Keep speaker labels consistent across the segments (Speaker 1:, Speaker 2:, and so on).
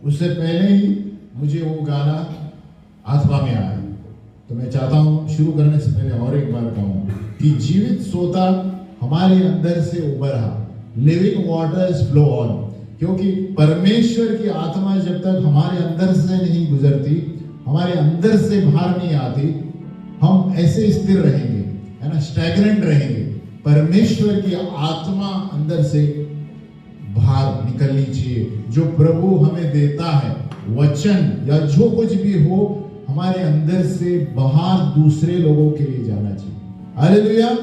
Speaker 1: उससे पहले ही मुझे वो गाना आत्मा में आया। तो मैं चाहता हूँ शुरू करने से पहले और एक बार कहूँ कि जीवित सोता हमारे अंदर से उभरा, लिविंग वाटर्स फ्लो ऑन। क्योंकि परमेश्वर की आत्मा जब तक हमारे अंदर से नहीं गुजरती, हमारे अंदर से बाहर नहीं आती, हम ऐसे स्थिर रहेंगे, है ना, स्टैग्नेंट रहेंगे। परमेश्वर की आत्मा अंदर से बाहर निकलनी चाहिए। जो प्रभु हमें देता है, वचन या जो कुछ भी हो, हमारे अंदर से बाहर दूसरे लोगों के लिए जाना चाहिए। हालेलुया।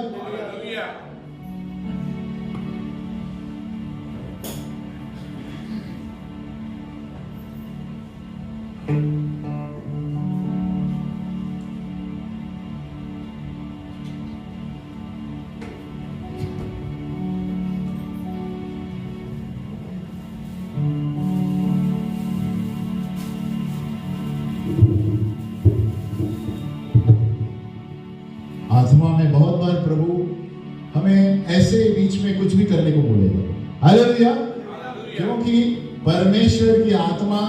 Speaker 1: आत्मा में बहुत बार प्रभु हमें ऐसे बीच में कुछ भी करने को बोलेगा। हालेलुया। क्योंकि परमेश्वर की आत्मा,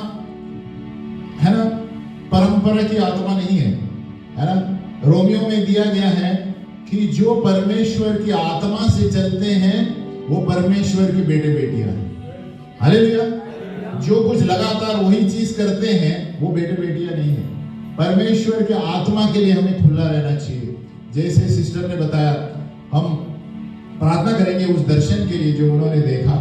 Speaker 1: है ना, परंपरा की आत्मा नहीं है, है ना। रोमियो में दिया गया है कि जो परमेश्वर की आत्मा से चलते हैं वो परमेश्वर की बेटे बेटियां हैं। हालेलुया। जो कुछ लगातार वही चीज करते हैं वो बेटे बेटियां नहीं है। परमेश्वर के आत्मा के लिए हमें खुला रहना चाहिए। जैसे सिस्टर ने बताया, हम प्रार्थना करेंगे उस दर्शन के लिए जो उन्होंने देखा।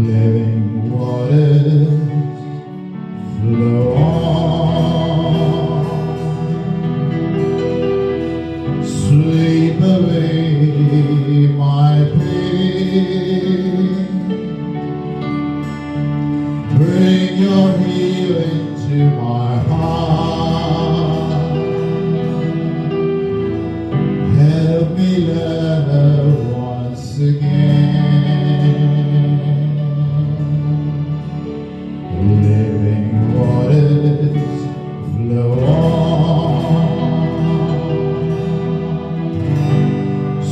Speaker 1: Living waters flow on, sweep away my pain. Bring your healing to my heart. Help me love once again. Living waters flow on,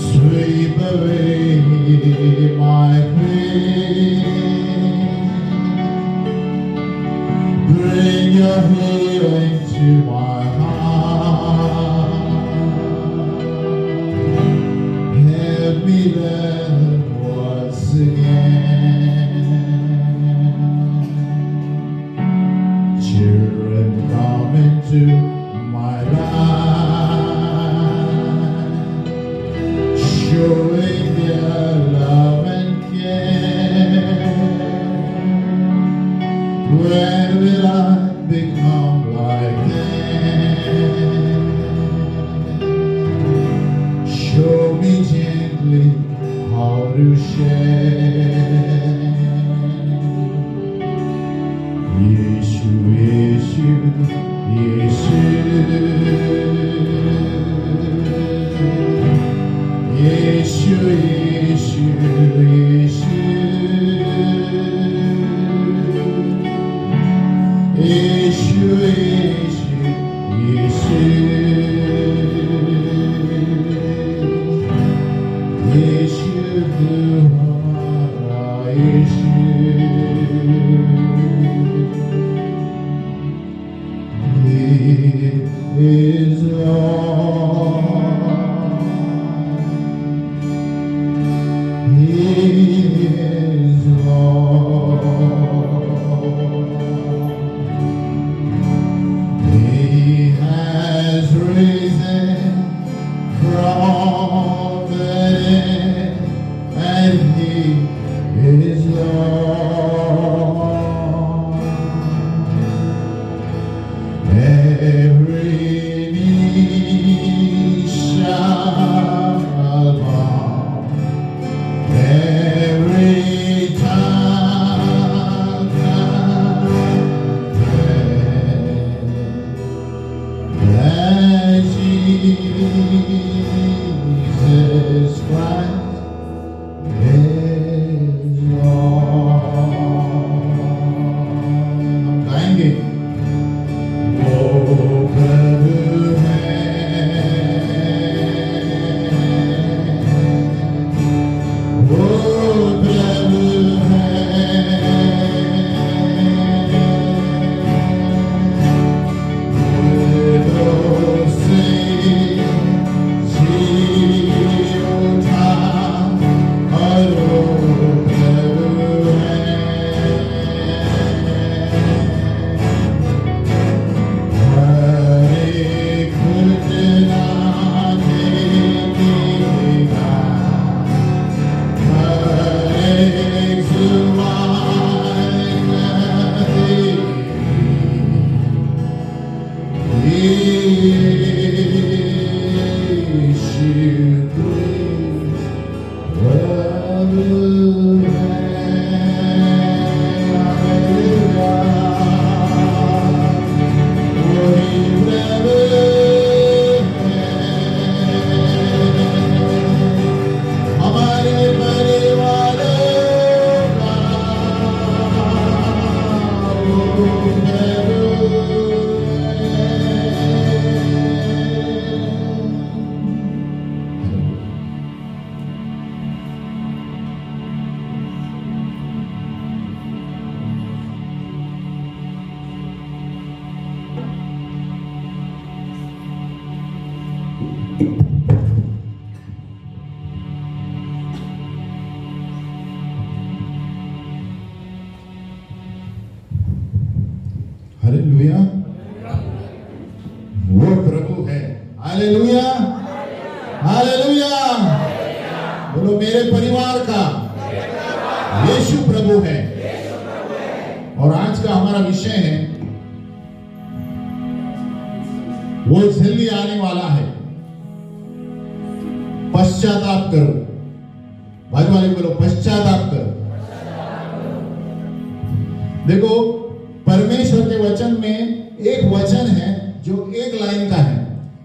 Speaker 1: sweep away my pain. Bring your healing to my heart. Help me love once again. Children come into my life, showing their love and care. When will I become like them? Show me gently how to share. Yeshu, Yeshu, Yeshu, Yeshu, Yeshu, Yeshu. Yeshu, Yeshu, Yeshu, Yeshu, Yeshu. He is Lord. He is Lord. He has risen from the dead, and He is Lord. Every knee shall bow, every hallelujah, वो प्रभु है। Hallelujah, hallelujah, बोलो मेरे परिवार का यीशु प्रभु है। और आज का हमारा विषय है, वो जल्दी आने वाला है, पश्चाताप करो। बाजू वाले बोलो पश्चाताप करो। देखो, परमेश्वर के वचन में एक वचन है जो एक लाइन का है,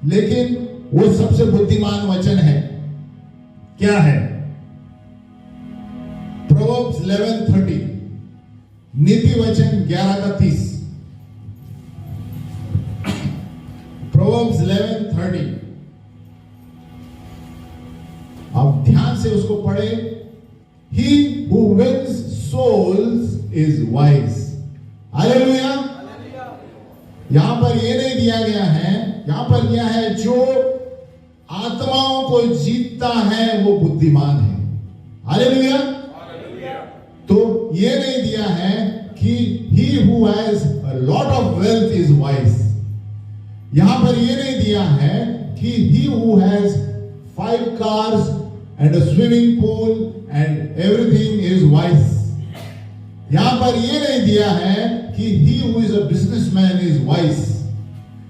Speaker 1: लेकिन वो सबसे बुद्धिमान वचन है। क्या है? प्रोवर्ब्स 11:30, नीति वचन 11:30। प्रोवर्ब्स 11:30, आप ध्यान से उसको पढ़े। He who wins souls is wise। Hallelujah. यहां पर ये नहीं दिया गया है, यहां पर दिया है जो आत्माओं को जीतता है वो बुद्धिमान है। हालेलुया। तो ये नहीं दिया है कि he who has a lot of wealth is wise। यहां पर ये नहीं दिया है कि he who has 5 cars and a swimming pool and everything is wise। यहां पर ये नहीं दिया है कि he who is a businessman is wise।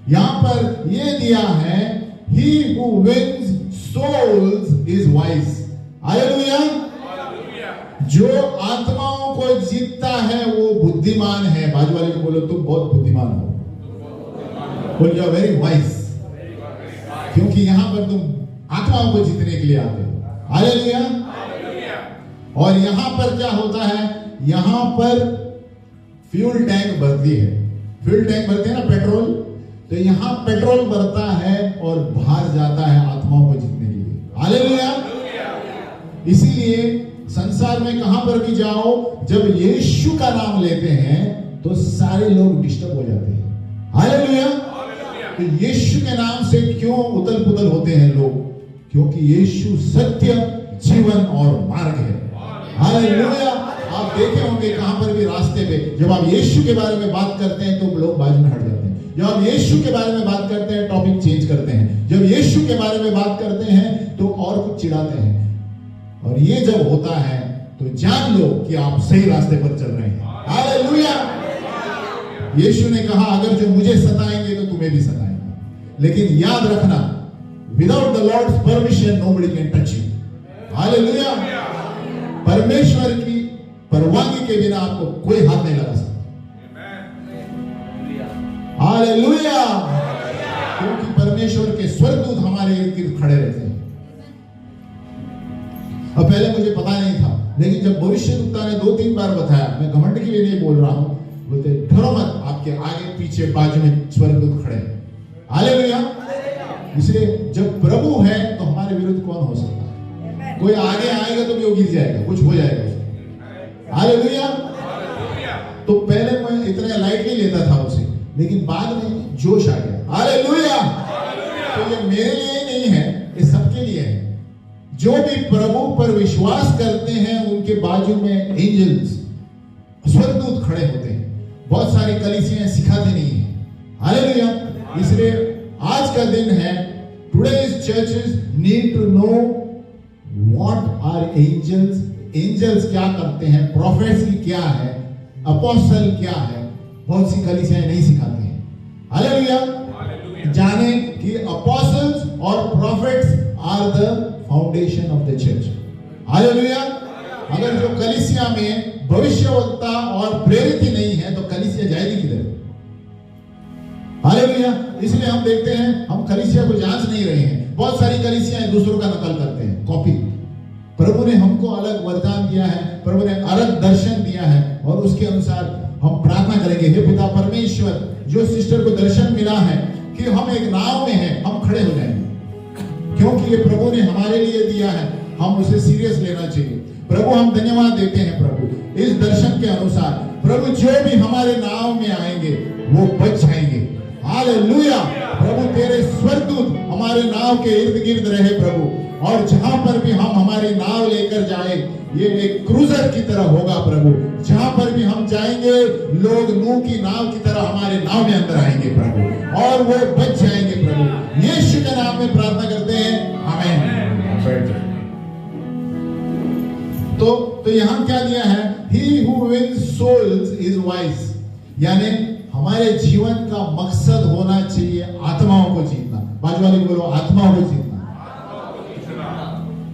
Speaker 1: यहां पर ये दिया है he who wins souls is wise। Hallelujah. जो आत्माओं को जीतता है वो बुद्धिमान है। बाजू वाले को बोलो तुम बहुत बुद्धिमान हो। बोल यू आर वेरी वाइज, क्योंकि यहां पर तुम आत्माओं को जीतने के लिए आते हो। हालेलुया। और यहां पर क्या होता है? यहां पर फ्यूल टैंक भरती है। फ्यूल टैंक भरते हैं ना, पेट्रोल। तो यहां पेट्रोल भरता है और बाहर जाता है आत्माओं को जीतने के लिए। हालेलुया। इसीलिए संसार में कहां पर भी जाओ, जब यीशु का नाम लेते हैं तो सारे लोग डिस्टर्ब हो जाते हैं। हालेलुया। तो यीशु के नाम से क्यों उतल पुतल होते हैं लोग? क्योंकि यीशु सत्य, जीवन और मार्ग है। हालेलुया। आप देखे होंगे कहां पर भी रास्ते पे जब आप यीशु के बारे में बात करते हैं तो लोग बाजू में हट जाते हैं। जब आप यीशु के बारे में बात करते हैं टॉपिक चेंज करते हैं। जब यीशु के बारे में बात करते हैं तो और कुछ चिढ़ाते हैं। और ये जब होता है तो जान लो कि आप सही रास्ते पर चल रहे हैं। हालेलुया। यीशु ने कहा अगर जो मुझे सताएंगे तो तुम्हें भी सताएंगे, लेकिन याद रखना without the Lord's permission nobody can touch you. Hallelujah. परमेश्वर की परवानगी के बिना आपको कोई हाथ नहीं लगा सकता। हालेलुया। क्योंकि परमेश्वर के स्वर्गदूत हमारे इर्द गिर्द खड़े रहते हैं। अब पहले मुझे पता नहीं था, लेकिन जब भविष्यवक्ता ने 2-3 बार बताया, मैं घमंड के लिए नहीं बोल रहा हूं, बोलते डरो मत, आपके आगे पीछे बाजू में स्वर्गदूत खड़े हैं। हालेलुया। इसलिए जब प्रभु है तो हमारे विरुद्ध कौन हो सकता है? कोई आगे आएगा तो भी वो गिर जाएगा, कुछ हो जाएगा। हालेलुया। तो पहले मैं इतना लाइटली लेता था उसे, लेकिन बाद में जोश आ गया। हालेलुया। तो ये मेरे लिए नहीं है, ये सबके लिए है। जो भी प्रभु पर विश्वास करते हैं उनके बाजू में एंजल्स, स्वर्गदूत खड़े होते हैं। बहुत सारी कलीसियां सिखाते नहीं है। हालेलुया। इसलिए आज का दिन है, today's churches need to know what are angels, angels क्या करते हैं, प्रोफेट्स की क्या है, अपोस्टल क्या है। बहुत सी कलीसियां नहीं सिखाते हैं। हालेलुया। जाने कि अपोस्टल्स और prophets are the foundation of the church. Hallelujah. अगर जो कलीसिया में भविष्यवक्ता और प्रेरित ही नहीं है तो कलीसिया जाएगी किधर? हालेलुया। इसलिए हम देखते हैं हम कलीसिया को जांच नहीं रहे हैं। बहुत सारी कलीसियाएं दूसरों का नकल करते हैं, कॉपी। प्रभु ने हमको अलग वरदान दिया है, प्रभु ने अलग दर्शन दिया है और उसके अनुसार हम प्रार्थना करेंगे। हे पिता परमेश्वर, जो सिस्टर को दर्शन मिला है कि हम एक नाव में हैं, हम खड़े हो जाएंगे क्योंकि ये प्रभु ने हमारे लिए दिया है, हम उसे सीरियस लेना चाहिए। प्रभु हम धन्यवाद देते हैं प्रभु इस दर्शन के अनुसार। प्रभु जो भी हमारे नाव में आएंगे वो बच जाएंगे। हालेलुया। प्रभु तेरे स्वर्गदूत हमारे नाव के इर्द गिर्द रहे प्रभु, और जहां पर भी हम हमारी नाव लेकर जाए ये एक क्रूजर की तरह होगा प्रभु। जहां पर भी हम जाएंगे लोग नूह की नाव की तरह हमारे नाव में अंदर आएंगे प्रभु और वो बच जाएंगे प्रभु। यीशु के नाम में प्रार्थना करते हैं, आमीन। तो यहाँ क्या दिया है? He who wins souls is wise, यानी हमारे जीवन का मकसद होना चाहिए आत्माओं को जीतना। बाजू वाले को बोलो आत्माओं को जीतना।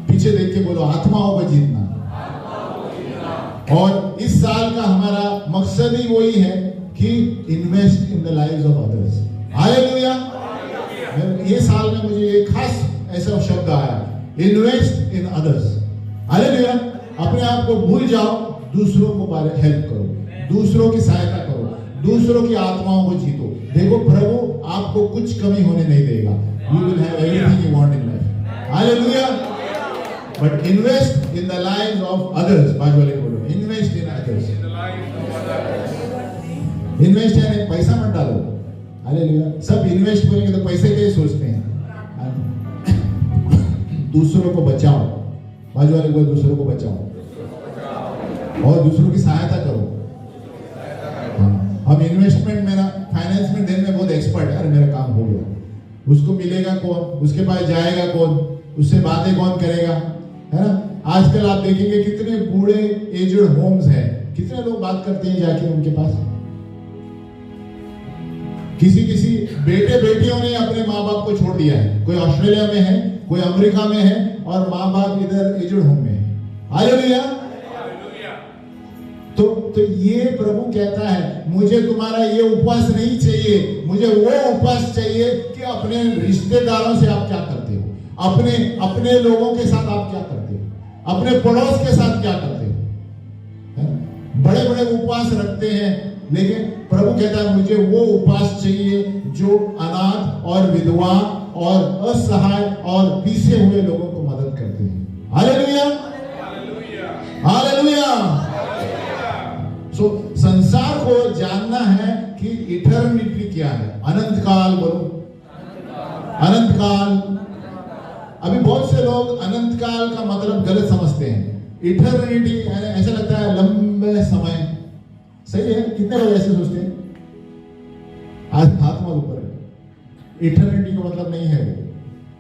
Speaker 1: पीछे देख के बोलो आत्माओं को जीतना। और इस साल का हमारा मकसद ही वही है कि invest in the lives of others. Hallelujah. ये साल में मुझे एक खास ऐसा शब्द आया, इन्वेस्ट इन अदर्स। हालेलुया। अपने आप को भूल जाओ, दूसरों को हेल्प करो, दूसरों की सहायता करो, दूसरों की आत्माओं को जीतो। देखो प्रभु आपको कुछ कमी होने नहीं देगा। You will have everything you want in life. Hallelujah. But invest in the lives of others. बाजू वाले बोलो invest in others. Invest यानी पैसा मत डालो। हालेलुया। सब इन्वेस्ट करेंगे तो पैसे के ही सोचते हैं। दूसरों को बचाओ। बाजू वाले को दूसरों को बचाओ और दूसरों की सहायता करो। हम इन्वेस्टमेंट में ना फाइनेंस में देने में बहुत एक्सपर्ट है। अरे मेरा काम हो गया, उसको मिलेगा कौन, उसके पास जाएगा कौन, उससे बातें कौन करेगा, है ना। आजकल आप देखेंगे कितने बूढ़े एज्ड होम्स हैं, कितने लोग बात करते हैं जाके उनके पास। किसी बेटे बेटियों ने अपने माँ बाप को छोड़ दिया है। कोई ऑस्ट्रेलिया में है, कोई अमेरिका में है और माँ बाप इधर एज्ड होम में है। हालेलुया। तो ये प्रभु कहता है मुझे तुम्हारा ये उपवास नहीं चाहिए, मुझे वो उपवास चाहिए कि अपने रिश्तेदारों से आप क्या करते हो, अपने लोगों के साथ आप क्या करते हो, अपने पड़ोस के साथ क्या करते हो। बड़े बड़े उपवास रखते हैं, लेकिन प्रभु कहता है मुझे वो उपवास चाहिए जो अनाथ और विधवा और असहाय और पीछे हुए लोगों को मदद करते हैं। हालेलुया। हालेलुया। सो संसार को जानना है कि इटर्निटी क्या है, अनंत काल। बोलो अनंत काल। अभी बहुत से लोग अनंत काल का मतलब गलत समझते हैं। इटर्निटी ऐसा लगता है लंबे समय। सही है, कितने लोग ऐसे सोचते हैं? आज हाथ मत ऊपर है। इटर्निटी का मतलब नहीं है वो।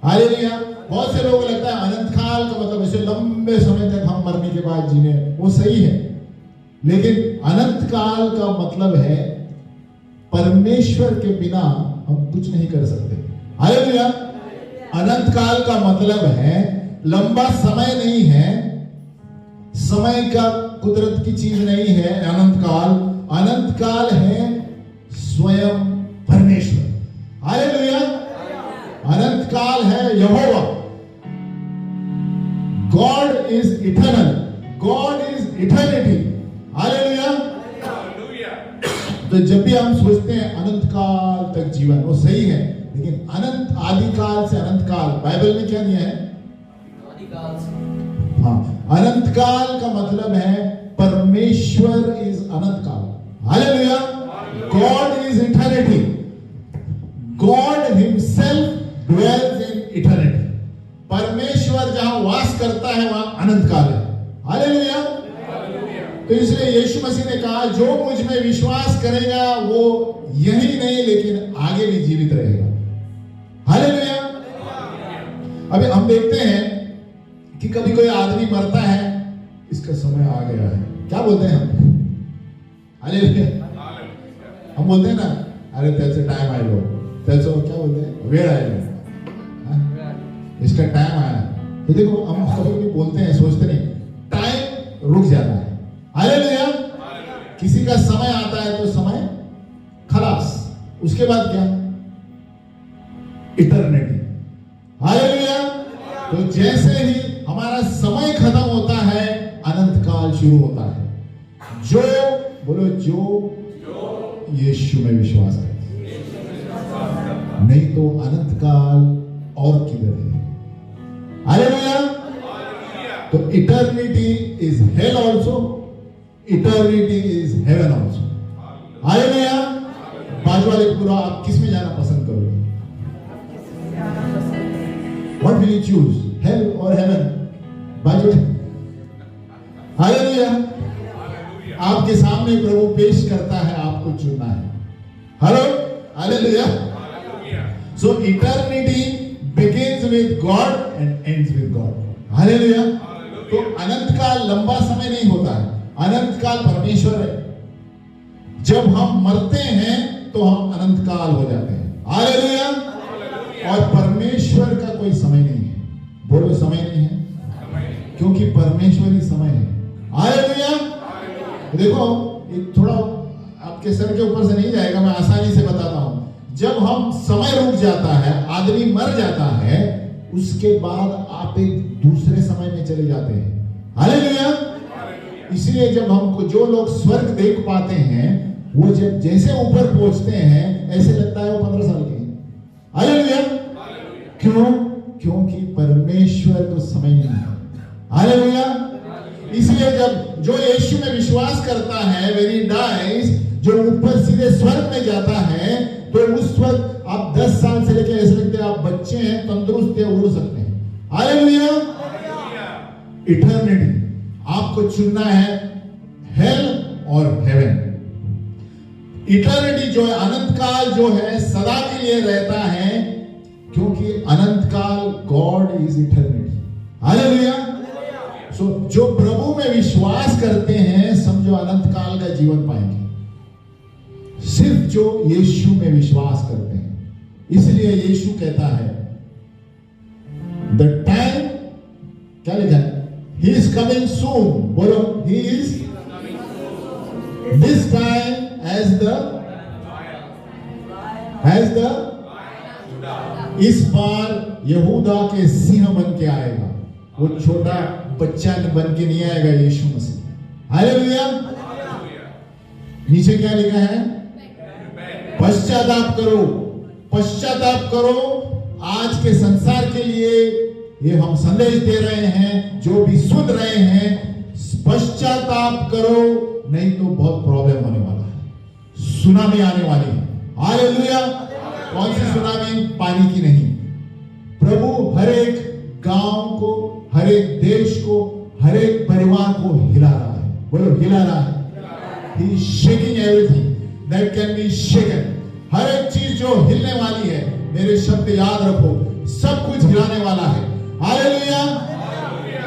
Speaker 1: हालेलुया। बहुत से लोगों को लगता है अनंत काल का मतलब ऐसे लंबे समय तक हम मरने के बाद जीने, वो सही है, लेकिन अनंत काल का मतलब है परमेश्वर के बिना हम कुछ नहीं कर सकते। हालेलुया। अनंत काल का मतलब है लंबा समय नहीं है, समय का कुदरत की चीज नहीं है। अनंत काल है स्वयं परमेश्वर। हालेलुया। अनंत काल है यहोवा। God is eternal, God is eternity. Hallelujah. तो जब भी हम सोचते हैं अनंत काल तक जीवन, वो सही है, लेकिन अनंत आदि काल से अनंत काल बाइबल में क्या दिया है? आदि काल से। हाँ, अनंत काल का मतलब है परमेश्वर इज अनंत काल। Hallelujah. God is eternity. God himself dwells in eternity. परमेश्वर जहां वास करता है वहां अनंत काल है। हालेलुया। तो इसलिए यीशु मसीह ने कहा जो मुझ में विश्वास करेगा वो यही नहीं लेकिन आगे भी जीवित रहेगा। हालेलुया। अभी हम देखते हैं कि कभी कोई आदमी मरता है, इसका समय आ गया है, क्या बोलते हैं हम? हालेलुया। हम बोलते हैं ना, अरे त्याचं टाइम आलो, त्याचं क्या बोलते हैं, वेळ आएगा, इसका टाइम आया। तो देखो हम कभी बोलते हैं, सोचते नहीं, टाइम जाना है। हालेलुया। किसी का समय आता है तो समय खलास, उसके बाद क्या? इटर्निटी। हालेलुया। तो जैसे ही हमारा समय खत्म होता है, अनंत काल शुरू होता है। जो बोलो, जो यीशु में विश्वास करते, नहीं तो अनंत काल और किधर है? हालेलुया। तो eternity is hello also, eternity is heaven also. Hallelujah. बाजू वाले पूरा, आप किस में जाना पसंद करोगे? What will you choose? Hell or heaven? बाजू। हालेलुया। आपके सामने प्रभु पेश करता है, आपको चुनना है। Hello, hallelujah. So eternity begins with God and ends with God. Hallelujah. तो अनंत काल लंबा समय नहीं होता है, अनंत काल परमेश्वर है। जब हम मरते हैं तो हम अनंत काल हो जाते हैं। हालेलुया। और परमेश्वर का कोई समय नहीं है। बोलो, समय नहीं है, क्योंकि परमेश्वर ही समय है। हालेलुया। देखो, ये थोड़ा आपके सर के ऊपर से नहीं जाएगा, मैं आसानी से बताता हूं। जब हम समय रुक जाता है, आदमी मर जाता है, उसके बाद आप एक दूसरे समय में चले जाते हैं। हालेलुया। इसलिए जब हमको जो लोग स्वर्ग देख पाते हैं, वो जब जैसे ऊपर पहुंचते हैं, ऐसे लगता है वो 15 साल के हैं। हालेलुया। क्यों? क्योंकि परमेश्वर तो समय नहीं है। हालेलुया। इसलिए जब जो यीशु में विश्वास करता है, when he dies, जो ऊपर सीधे स्वर्ग में जाता है, तो उस वक्त आप 10 साल से लेकर ऐसे लगते हैं आप बच्चे हैं, तंदुरुस्त हैं, उड़ सकते हैं। हालेलुया। इटर्निटी आपको चुनना है, हेल और हेवन। इटर्निटी जो है, अनंत काल जो है, सदा के लिए रहता है, क्योंकि अनंत काल गॉड इज इटर्निटी। हालेलुया। सो जो प्रभु में विश्वास करते हैं, समझो अनंत काल का जीवन पाएंगे, सिर्फ जो यीशु में विश्वास करते हैं। इसलिए यीशु कहता है, द टाइम, क्या लिखा है? He is coming soon. बोलो, he is this time as the इस बार यहूदा के सिंह बन के आएगा। वो छोटा बच्चा बन के नहीं आएगा, यीशु मसीह। हालेलुया। नीचे क्या लिखा है? पश्चाताप करो, पश्चाताप करो। आज के संसार के लिए ये हम संदेश दे रहे हैं, जो भी सुन रहे हैं, पश्चाताप करो, नहीं तो बहुत प्रॉब्लम होने वाला है, सुनामी आने वाली है। हालेलुया। कौन सी सुनामी? पानी की नहीं। प्रभु हर एक गांव को, हर एक देश को, हर एक परिवार को हिला रहा है। बोलो, हिला रहा है। He is shaking everything that can be shaken. हर एक चीज जो हिलने वाली है, मेरे शब्द याद रखो, सब कुछ हिलाने वाला है। हालेलुया।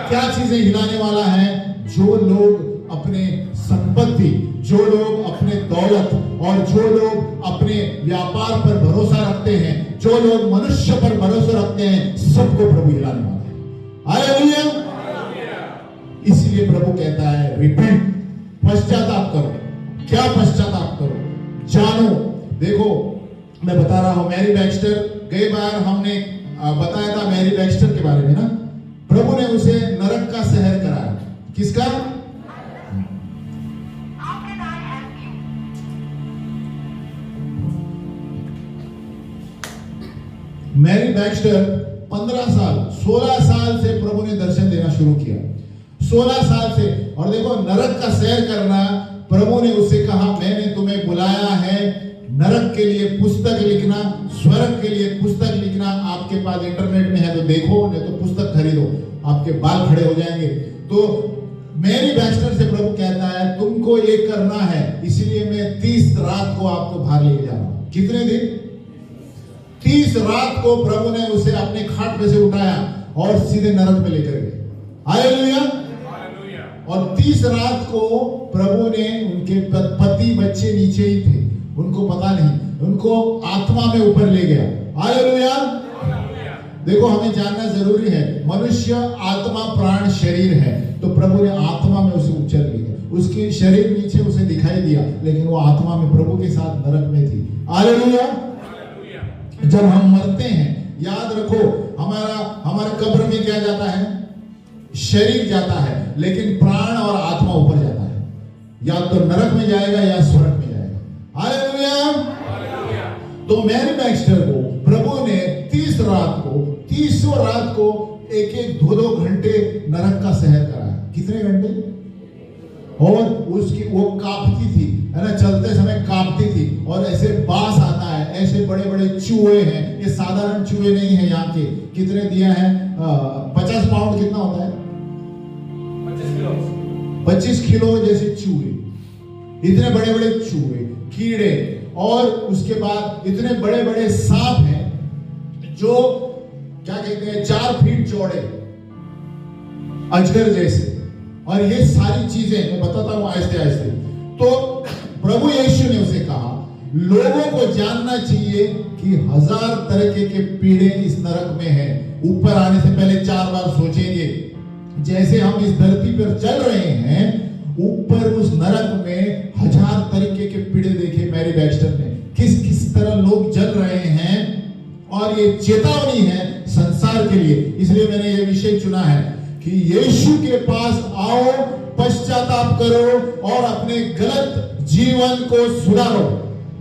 Speaker 1: क्या चीजें हिलाने वाला है? जो लोग अपने संपत्ति, जो लोग अपने दौलत, और जो लोग अपने व्यापार पर भरोसा रखते हैं, जो लोग मनुष्य पर भरोसा रखते हैं, सबको प्रभु हिलाने वाला है। हालेलुया। इसलिए प्रभु कहता है, रिपेंट, पश्चाताप करो। क्या पश्चाताप करो? जानो। देखो, मैं बता रहा हूं, मैरी बैक्स्टर, गई बार हमने बताया था मैरी बैक्स्टर के बारे में ना। प्रभु ने उसे नरक का शहर कराया। किसका? मैरी बैक्स्टर 15 साल, 16 साल से प्रभु ने दर्शन देना शुरू किया। 16 साल से। और देखो, नरक का सैर करना, प्रभु ने उसे कहा, मैंने तुम्हें बुलाया है नरक के लिए पुस्तक लिखना, स्वर्ग के लिए पुस्तक लिखना। आपके पास इंटरनेट में है तो देखो, नहीं तो पुस्तक खरीदो, आपके बाल खड़े हो जाएंगे। तो मैरी बैक्स्टर से प्रभु कहता है, तुमको ये करना है, इसलिए मैं 30 रात को आपको बाहर लेके जा रहा हूं। कितने दिन? 30 रात को प्रभु ने उसे अपने खाट पे से उठाया और सीधे नरक में लेकर गए। हालेलुया। और 30 रात को प्रभु ने, उनके पति बच्चे नीचे ही थे, उनको पता नहीं, उनको आत्मा में ऊपर ले गया। हालेलुया। देखो हमें जानना जरूरी है, मनुष्य आत्मा प्राण शरीर है, तो प्रभु ने आत्मा में उसे उच्चर किया, उसकी शरीर नीचे उसे दिखाई दिया, लेकिन वो आत्मा में प्रभु के साथ नरक में थी। हालेलुया। जब हम मरते हैं, याद रखो, हमारे कब्र में क्या जाता है? शरीर जाता है, लेकिन प्राण और आत्मा ऊपर जाता है, या तो नरक में जाएगा या स्वर्ग में जाएगा। हालेलुया। तो मैरी बैक्स्टर को प्रभु ने 30 रात को एक 2 घंटे नरक का सहन कराया। कितने घंटे? और उसकी वो कांपती थी, है ना, चलते समय कांपती थी, और ऐसे बास आता है, ऐसे बड़े बड़े चूहे हैं, ये साधारण चूहे नहीं है यहाँ के। कितने दिया है? 50 पाउंड कितना होता है? 25 किलो जैसे चूहे, इतने बड़े बड़े चूहे, कीड़े, और उसके बाद इतने बड़े बड़े सांप हैं जो क्या कहते हैं 4 फीट चौड़े, अजगर जैसे, और ये सारी चीजें मैं बताता हूं आहिस्ते आहिस्ते। तो प्रभु यीशु ने उसे कहा, लोगों को जानना चाहिए कि 1000 तरह के पीड़े इस नरक में हैं। ऊपर आने से पहले 4 बार सोचेंगे। जैसे हम इस धरती पर चल रहे हैं, ऊपर उस नरक में 1000 तरीके के पीड़े देखे मैरी बैक्स्टर ने, किस किस तरह लोग जल रहे हैं, और ये चेतावनी है संसार के लिए। इसलिए मैंने ये विषय चुना है कि यीशु के पास आओ, पश्चाताप करो और अपने गलत जीवन को सुधारो।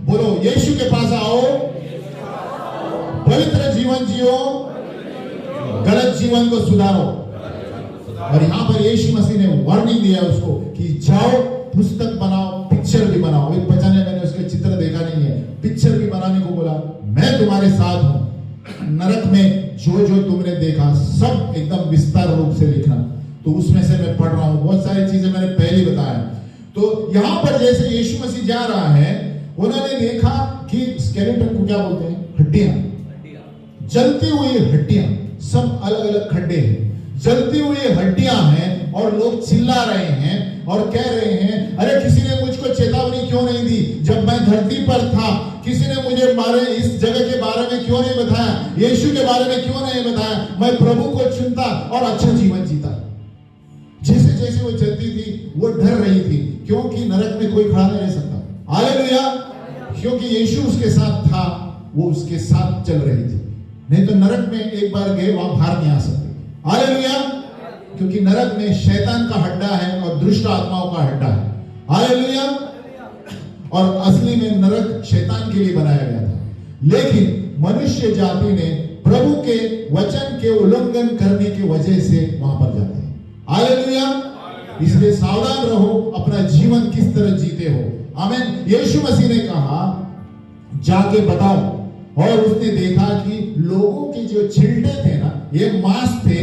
Speaker 1: बोलो, यीशु के पास आओ, पवित्र जीवन जियो, गलत जीवन को सुधारो। और यहां पर यीशु मसीह ने वार्निंग दिया उसको कि जाओ, पुस्तक बनाओ, पिक्चर भी बनाओ। एक बच्चा ने, मैंने उसका चित्र देखा नहीं है, पिक्चर भी बनाने को बोला। मैं तुम्हारे साथ हूं, नरक में जो जो तुमने देखा सब एकदम विस्तार रूप से लिखना। तो उसमें से मैं पढ़ रहा हूं, बहुत सारी चीजें मैंने पहले बताया। तो यहां पर जैसे यीशु मसीह जा रहा है, उन्होंने देखा कि स्केलेटन को क्या बोलते हैं? हड्डियां, जलती हुई हड्डियां, सब अलग अलग खड्डे हैं, जलती हुई हड्डियां हैं, और लोग चिल्ला रहे हैं और कह रहे हैं, अरे किसी ने मुझको चेतावनी क्यों नहीं दी? जब मैं धरती पर था, किसी ने मुझे मारे इस जगह के बारे में क्यों नहीं बताया? यीशु के बारे में क्यों नहीं बताया? मैं प्रभु को चुनता और अच्छा जीवन जीता। जैसे जैसे वो चलती थी, वो डर रही थी, क्योंकि नरक में कोई खड़ा नहीं रह सकता। हालेलुया। क्योंकि यीशु उसके साथ था, वो उसके साथ चल रही थी। नहीं तो नरक में एक बार गए, वहां बाहर नहीं आ सकते। हालेलुया। क्योंकि नरक में शैतान का हड्डा है और दुष्ट आत्माओं का हड्डा है। हालेलुया। और असली में नरक शैतान के लिए बनाया गया था, लेकिन मनुष्य जाति ने प्रभु के वचन के उल्लंघन करने की वजह से वहां पर जाते हैं। हालेलुया। इसलिए सावधान रहो, अपना जीवन किस तरह जीते हो। आमीन। यीशु मसीह ने कहा, जाके बताओ। और उसने देखा कि लोगों के जो छिलटे थे ना, ये मांस थे,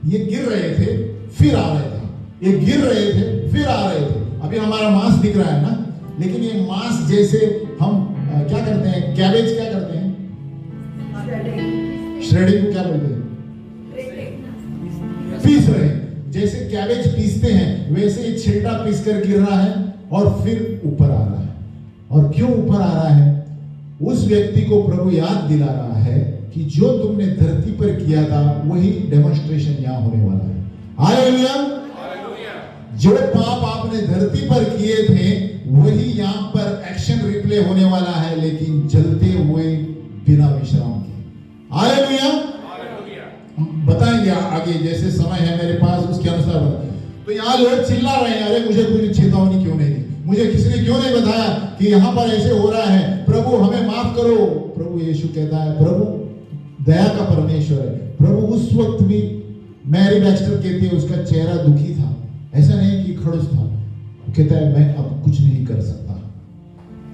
Speaker 1: ये गिर रहे थे फिर आ रहे थे, ये गिर रहे थे फिर आ रहे थे। अभी हमारा मांस दिख रहा है ना, लेकिन ये मांस जैसे हम क्या करते हैं, कैबेज क्या करते हैं, श्रेडिंग को क्या बोलते हैं, पीस रहे हैं। जैसे कैबेज पीसते हैं, वैसे ही छिलटा पीस कर गिर रहा है और फिर ऊपर आ रहा है। और क्यों ऊपर आ रहा है? उस व्यक्ति को प्रभु याद दिला रहा है कि जो तुमने धरती पर किया था, वही डेमोन्स्ट्रेशन यहां होने वाला है। हालेलुया। जो पाप आपने धरती पर किए थे, वही यहां पर एक्शन रिप्ले होने वाला है, लेकिन जलते हुए बिना विश्राम के। हालेलुया। बताएंगे आगे, जैसे समय है मेरे पास उसके अनुसार। तो यहाँ लोग चिल्ला रहे हैं, अरे मुझे कोई चेतावनी क्यों नहीं दी, मुझे किसी ने क्यों नहीं बताया कि यहाँ पर ऐसे हो रहा है, प्रभु हमें माफ करो। प्रभु यीशु कहता है, प्रभु दया का परमेश्वर है। प्रभु उस वक्त भी, मैरी बैक्स्टर कहती है, उसका चेहरा दुखी था, ऐसा नहीं कि खड़ूस था। वो कहता है, मैं अब कुछ नहीं कर सकता।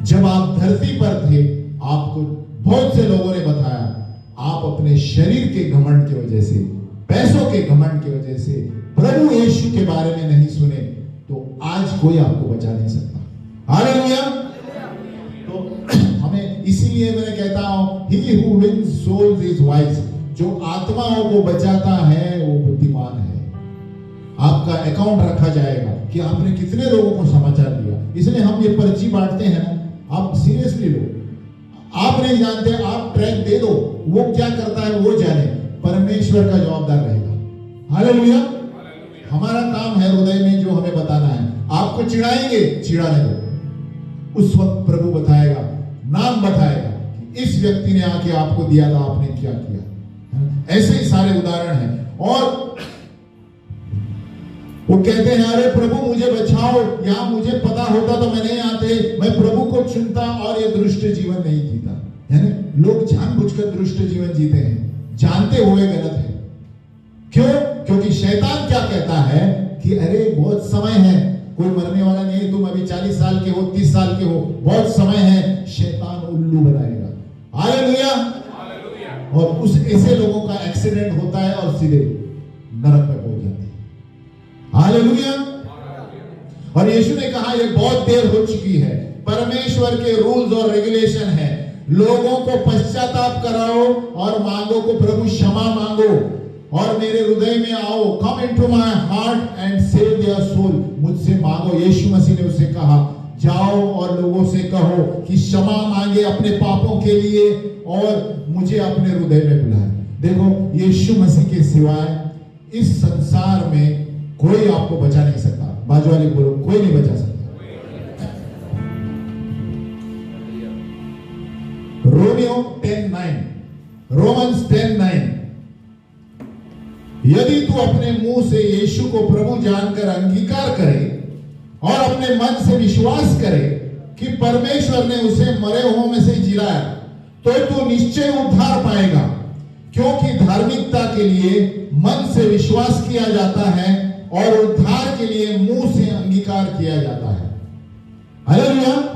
Speaker 1: जब आप धरती पर थे, आपको बहुत से लोगों ने बताया, आप अपने शरीर के घमंड की वजह से, पैसों के घमंड की वजह से प्रभु यीशु के बारे में नहीं सुने, तो आज कोई आपको बचा नहीं सकता। हालेलुया। तो हमें, इसीलिए मैं कहता हूं, he who wins souls is wise। जो आत्माओं को बचाता है वो बुद्धिमान है। आपका अकाउंट रखा जाएगा कि आपने कितने लोगों को समाचार दिया। इसलिए हम ये पर्ची बांटते हैं ना, आप सीरियसली लो। आप नहीं जानते, आप ट्रैक दे दो, वो क्या करता है वो जाने, परमेश्वर का जवाबदार रहेगा। हालेलुया। हमारा काम है हृदय में जो हमें बताना है। आपको चिढ़ाएंगे, चिढ़ाने दो। उस वक्त प्रभु बताएगा, नाम बताएगा कि इस व्यक्ति ने आके आपको दिया था, आपने क्या किया। ऐसे ही सारे उदाहरण हैं। और वो कहते हैं, अरे प्रभु मुझे बचाओ, या मुझे पता होता तो मैं नहीं आते, मैं प्रभु को चुनता और ये दुष्ट जीवन नहीं जीता। है ना, लोग जानबूझकर दुष्ट जीवन जीते हैं, जानते हुए गलत है। क्यों? क्योंकि शैतान क्या कहता है कि अरे बहुत समय है, कोई मरने वाला नहीं, तुम अभी 40 साल के हो, 30 साल के हो, बहुत समय है। शैतान उल्लू बनाएगा। हालेलुया। और उस ऐसे लोगों का एक्सीडेंट होता है और सीधे नरक में पहुंच जाते हैं। हालेलुया। और यीशु ने कहा यह बहुत देर हो चुकी है, परमेश्वर के रूल्स और रेगुलेशन है, लोगों को पश्चाताप कराओ और मांगो को प्रभु क्षमा मांगो और मेरे हृदय में आओ। Come into my heart and save their soul. मुझसे मांगो। यीशु मसीह ने उसे कहा जाओ और लोगों से कहो कि क्षमा मांगे अपने पापों के लिए और मुझे अपने हृदय में बुलाए। देखो, यीशु मसीह के सिवाय इस संसार में कोई आपको बचा नहीं सकता। बाजू वाले बोलो, कोई नहीं बचा सकता। रोमियो 10:9, रोमन्स 10:9, यदि तू अपने मुंह से यीशु को प्रभु जानकर अंगीकार करे और अपने मन से विश्वास करे कि परमेश्वर ने उसे मरे हुओं में से जिलाया, तो तू निश्चय उद्धार पाएगा। क्योंकि धार्मिकता के लिए मन से विश्वास किया जाता है और उद्धार के लिए मुंह से अंगीकार किया जाता है। Hallelujah.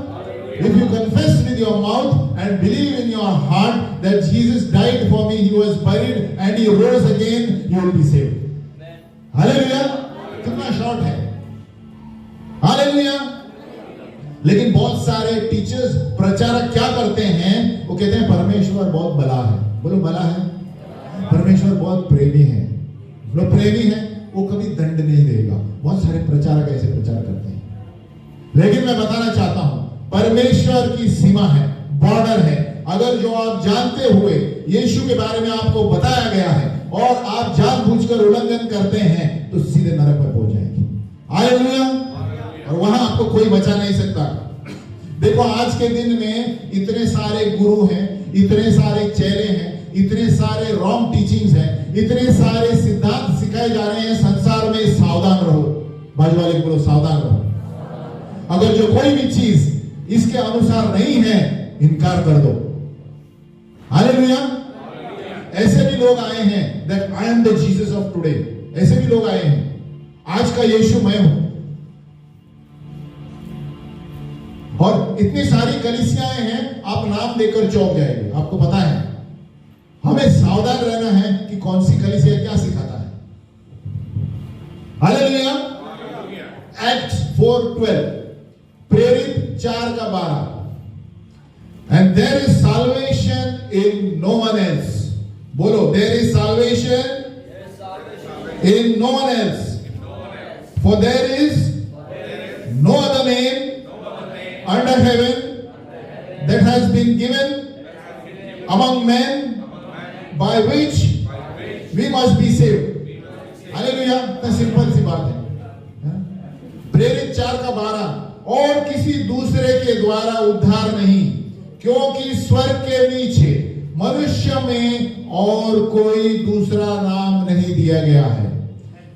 Speaker 1: If you confess with your mouth and believe in your heart that Jesus died for me, he was buried and he rose again, you will be saved. Hallelujah. कितना शॉर्ट है। हालेलुया। लेकिन बहुत सारे teachers, प्रचारक क्या करते हैं, वो कहते हैं परमेश्वर बहुत भला है। बोलो भला है। परमेश्वर बहुत प्रेमी है। बोलो प्रेमी है, वो कभी दंड नहीं देगा। बहुत सारे प्रचारक ऐसे प्रचार करते हैं। लेकिन मैं बताना चाहता हूं, परमेश्वर की सीमा है, बॉर्डर है। अगर जो आप जानते हुए यीशु के बारे में आपको बताया गया है और आप जानबूझकर उल्लंघन करते हैं तो सीधे नरक में पहुंच जाएंगे। हालेलुया। और वहां आपको कोई बचा नहीं सकता। देखो, आज के दिन में इतने सारे गुरु हैं, इतने सारे चेले हैं, इतने सारे रॉन्ग टीचिंग्स हैं, इतने सारे सिद्धांत सिखाए जा रहे हैं संसार में। सावधान रहो। बाजू वाले को बोलो सावधान रहो। अगर जो कोई भी चीज इसके अनुसार नहीं है, इनकार कर दो। हालेलुया। ऐसे भी लोग आए हैं, that I am the Jesus of today. ऐसे भी लोग आए हैं, आज का यीशु मैं हूं। और इतनी सारी कलीसियाएं हैं, आप नाम देकर चौंक जाएंगे। आपको पता है, हमें सावधान रहना है कि कौन सी कलीसिया क्या सिखाता है। हालेलुया। एक्ट्स 4:12, प्रेरित 4:12, and there is salvation in no one else. बोलो, there is salvation in no one else, for there is no other name under heaven that has been given among men by which we must be saved. Hallelujah. तो simple सी बात है। प्रेरित 4:12, और किसी दूसरे के द्वारा उद्धार नहीं, क्योंकि स्वर्ग के नीचे मनुष्य में और कोई दूसरा नाम नहीं दिया गया है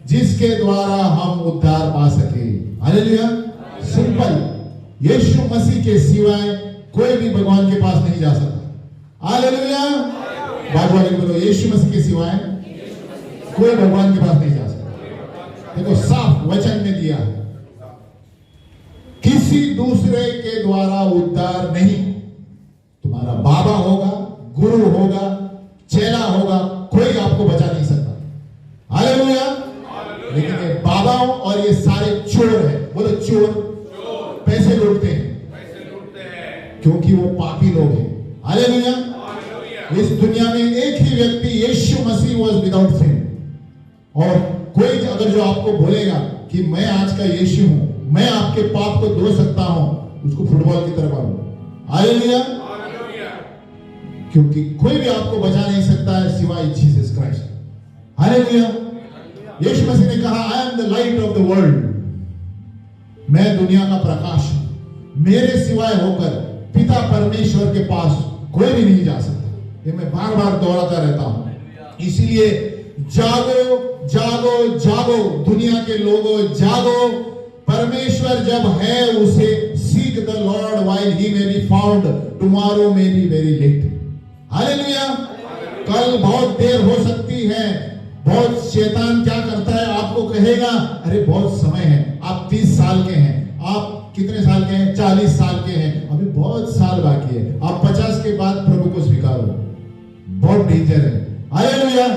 Speaker 1: जिसके द्वारा हम उद्धार पा सके। हालेलुया। सिंपल, यीशु मसीह के सिवाय कोई भी भगवान के पास नहीं जा सकता। हालेलुया। बाजू वाले बोलो, यीशु मसीह के सिवाय कोई भगवान के पास नहीं जा सकता। देखो, साफ वचन में दिया है, किसी दूसरे के द्वारा उद्धार नहीं। तुम्हारा बाबा होगा, गुरु होगा, चेला होगा, कोई आपको बचा नहीं सकता। हालेलुया। लेकिन ये बाबाओं और ये सारे चोर है। बोलो चोर। पैसे लूटते हैं क्योंकि वो पापी लोग हैं। हालेलुया। इस दुनिया में एक ही व्यक्ति यीशु मसीह वाज विदाउट सिन। और कोई अगर जो आपको बोलेगा कि मैं आज का यीशु हूं, मैं आपके पाप को धो सकता हूं, उसको फुटबॉल की तरफ आओ। हालेलुया। क्योंकि कोई भी आपको बचा नहीं सकता है सिवाय जीसस क्राइस्ट। हालेलुया। यीशु मसीह ने कहा, I am the light of the world, मैं दुनिया का प्रकाश हूं, मेरे सिवाय होकर पिता परमेश्वर के पास कोई भी नहीं जा सकता। ये मैं बार बार दोहराता रहता हूं। इसीलिए जागो जागो जागो, दुनिया के लोगों जागो। परमेश्वर जब है उसे seek the Lord while he may be found, tomorrow may be very late. Hallelujah. कल बहुत देर हो सकती है। बहुत शैतान क्या करता है, आपको कहेगा अरे बहुत समय है, आप 30 साल के हैं, आप कितने साल के हैं, 40 साल के हैं, अभी बहुत साल बाकी है, आप 50 के बाद प्रभु को स्वीकारो। बहुत डेंजर है। हालेलुया।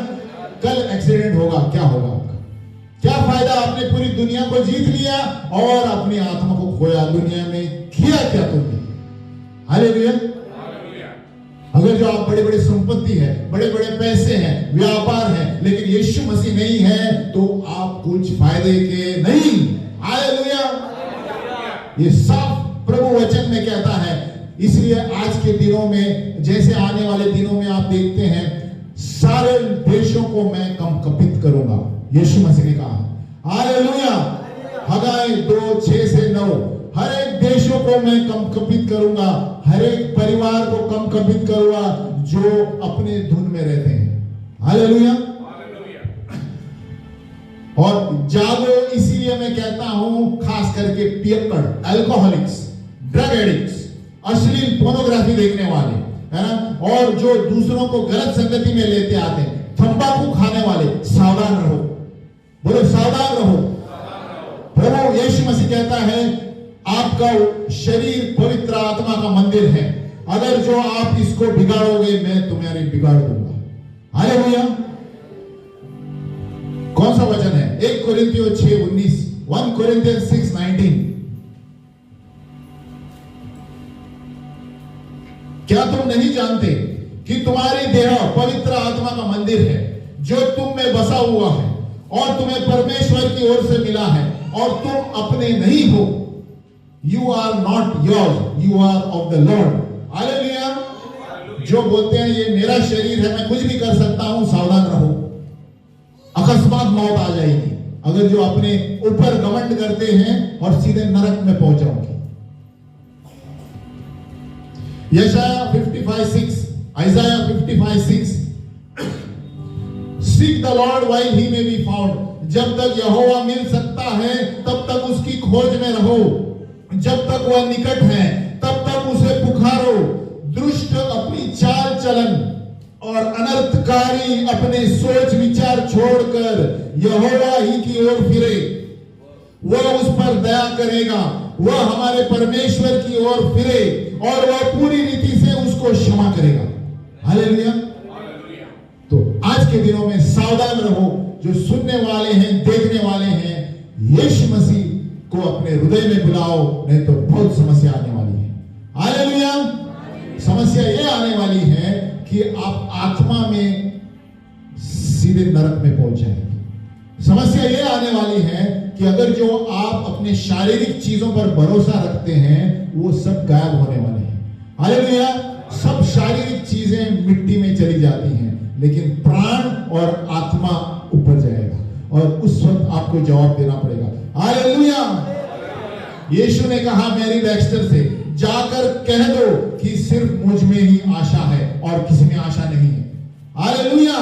Speaker 1: कल एक्सीडेंट होगा, क्या होगा आपका? क्या फायदा, आपने पूरी दुनिया को जीत लिया और अपनी आत्मा को खोया। दुनिया में किया क्या तुमने? हालेलुया। अगर जो आप बड़े बड़े संपत्ति है, बड़े बड़े पैसे हैं, व्यापार है, लेकिन यीशु मसीह नहीं है, तो आप कुछ फायदे के नहीं। हालेलुया। ये साफ प्रभु वचन में कहता है। इसलिए आज के दिनों में, जैसे आने वाले दिनों में आप देखते हैं, सारे देशों को मैं कंपित करूंगा, यीशु मसीह ने कहा। हालेलुया। हगाई 2:6-9, हर एक देशों को मैं कंपित करूंगा, हर एक परिवार को कंपित करूंगा जो अपने धुन में रहते हैं। हालेलुया। और जागो, इसीलिए मैं कहता हूं, खास करके पियक्कड़, अल्कोहलिक्स, ड्रग एडिक्ट्स, अश्लील पोर्नोग्राफी देखने वाले, है ना, और जो दूसरों को गलत संगति में लेते आते हैं, तंबाकू खाने वाले, सावधान रहो। बोलो सावधान रहो। प्रभु यीशु मसीह कहता है, आपका शरीर पवित्र आत्मा का मंदिर है, अगर जो आप इसको बिगाड़ोगे मैं तुम्हारी बिगाड़ दूंगा। हालेलुया। कौन सा वचन है? 1 कोरिन्थियों 6:19, 1 Corinthians 6:19। क्या तुम नहीं जानते कि तुम्हारी देह पवित्र आत्मा का मंदिर है जो तुम में बसा हुआ है और तुम्हें परमेश्वर की ओर से मिला है और तुम अपने नहीं हो? You are not yours, you are of the Lord. Hallelujah. जो बोलते हैं ये मेरा शरीर है, मैं कुछ भी कर सकता हूं, सावधान रहो, अकस्मात मौत आ जाएगी अगर जो अपने ऊपर घमंड करते हैं और सीधे नरक में पहुंच जाओगे। यशाया 55:6, Isaiah 55:6, Seek the Lord while he may be found. जब तक यहोवा मिल सकता है तब तक उसकी खोज में रहो, जब तक वह निकट है तब तक उसे पुकारो। दुष्ट अपनी चाल चलन और अनर्थकारी अपने सोच विचार छोड़कर यहोवा ही की ओर फिरे, वह उस पर दया करेगा। वह हमारे परमेश्वर की ओर फिरे और वह पूरी रीति से उसको क्षमा करेगा। हालेलुया। तो आज के दिनों में सावधान रहो, जो सुनने वाले हैं, देखने वाले हैं, यीशु मसीह को अपने हृदय में बुलाओ, नहीं तो बहुत समस्या आने वाली है। हालेलुया। समस्या ये आने वाली है कि आप आत्मा में सीधे नरक में पहुंच जाएंगे। समस्या ये आने वाली है कि अगर जो आप अपने शारीरिक चीजों पर भरोसा रखते हैं वो सब गायब होने वाले हैं। हालेलुया। सब शारीरिक चीजें मिट्टी में चली जाती हैं, लेकिन प्राण और आत्मा ऊपर जाएगा और उस वक्त आपको जवाब देना पड़ेगा। हालेलुया। यीशु ने कहा मैरी बैक्स्टर से, जाकर कह दो कि सिर्फ मुझ में ही आशा है और किसी में आशा नहीं है। हालेलुया।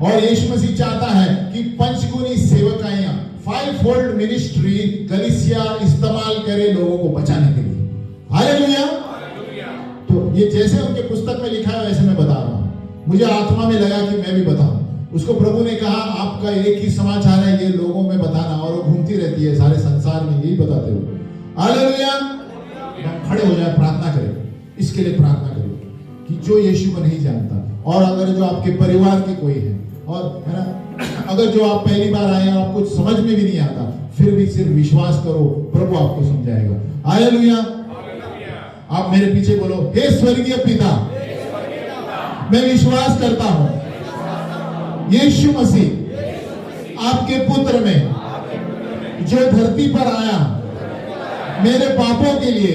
Speaker 1: और यीशु मसीह चाहता है कि पंचगुनी सेवकाइयां, 5-fold मिनिस्ट्री कलीसिया इस्तेमाल करे लोगों को बचाने के लिए। हालेलुया। तो ये जैसे उनके पुस्तक में लिखा है वैसे मैं बता रहा हूं। मुझे आत्मा में लगा कि मैं भी बताऊं। उसको प्रभु ने कहा आपका एक ही समाचार है ये लोगों में बताना, और वो घूमती रहती है सारे संसार में यही बताते हुए। हालेलुया। खड़े हो जाए, प्रार्थना करें, इसके लिए प्रार्थना करें कि जो यीशु को नहीं जानता, और अगर जो आपके परिवार के कोई है, और है ना, अगर जो आप पहली बार आए हैं, आप कुछ समझ में भी नहीं आता, फिर भी सिर्फ विश्वास करो, प्रभु आपको समझाएगा। हालेलुया। आप मेरे पीछे बोलो, हे स्वर्गीय पिता, मैं विश्वास करता हूं यीशु मसीह आपके पुत्र में जो धरती पर आया मेरे पापों के लिए,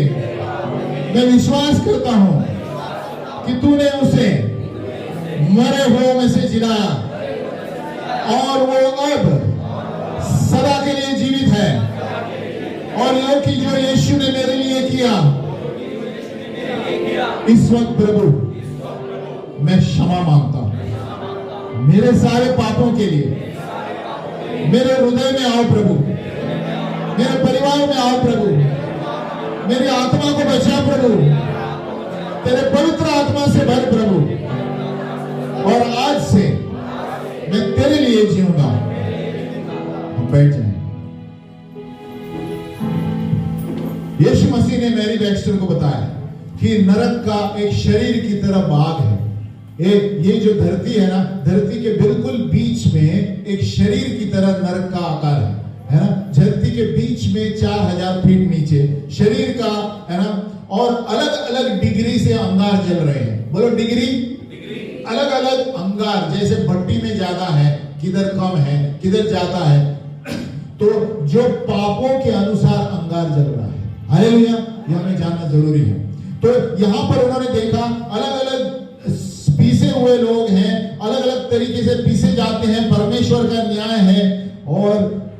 Speaker 1: मैं विश्वास करता हूं कि तूने उसे मरे हुओं में से जिलाया और वो अब सदा के लिए जीवित है। और यो कि जो यीशु ने मेरे लिए किया, इस वक्त प्रभु मैं क्षमा मांगता हूं मेरे सारे पापों के लिए। मेरे हृदय में आओ प्रभु, मेरे परिवार में आओ प्रभु, मेरी आत्मा को बचा प्रभु, तेरे पवित्र आत्मा से भर प्रभु। और आज से मैं तेरे लिए जीऊंगा। हम बैठ जाएं। यीशु मसीह ने मैरी बैक्स्टर को बताया कि नरक का एक शरीर की तरह बाग है। ये जो धरती है ना, धरती के बिल्कुल बीच में एक शरीर की तरह नरक का आकार है ना। धरती के बीच में 4000 फीट नीचे शरीर का है ना, और अलग अलग डिग्री से अंगार जल रहे हैं। बोलो डिग्री, अलग अलग अंगार, जैसे भट्टी में ज्यादा है, किधर कम है, किधर ज्यादा है, तो जो पापों के अनुसार अंगार जल रहा है। हालेलुया, यह हमें जानना जरूरी है। तो यहां पर उन्होंने देखा अलग अलग पीसे हुए लोग हैं, अलग अलग तरीके से पीसे जाते हैं। परमेश्वर का न्याय है। और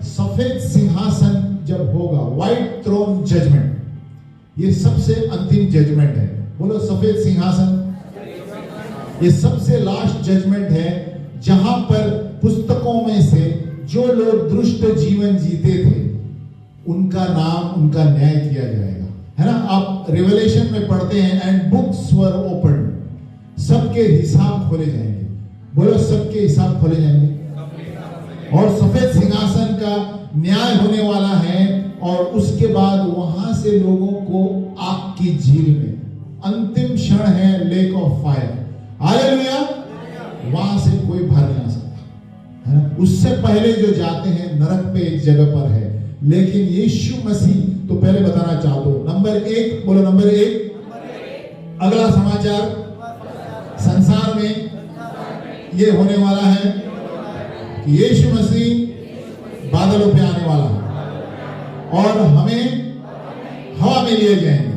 Speaker 1: सफेद सिंहासन जब होगा, व्हाइट थ्रोन जजमेंट, ये सबसे अंतिम जजमेंट है। बोलो सफेद सिंहासन, ये सबसे लास्ट जजमेंट है, जहां पर पुस्तकों में से जो लोग दुष्ट जीवन जीते थे उनका नाम, उनका न्याय किया जाएगा, है ना। आप रिवलेशन में पढ़ते हैं, एंड बुक्स वर ओपन, सबके हिसाब खोले जाएंगे। बोलो सबके हिसाब खोले जाएंगे। और सफेद सिंहासन का न्याय होने वाला है। और उसके बाद वहां से लोगों को आग की झील में, अंतिम क्षण है लेक ऑफ फायर। हालेलुया, वहां से कोई बाहर नहीं आ सकता, है ना। उससे पहले जो जाते हैं नरक पे एक जगह पर है। लेकिन यीशु मसीह, तो पहले बताना चाहता हूं, नंबर 1, बोलो नंबर 1, अगला समाचार संसार में ये होने वाला है कि यीशु मसीह बादलों पे आने वाला है और हमें हवा में लिए जाएंगे।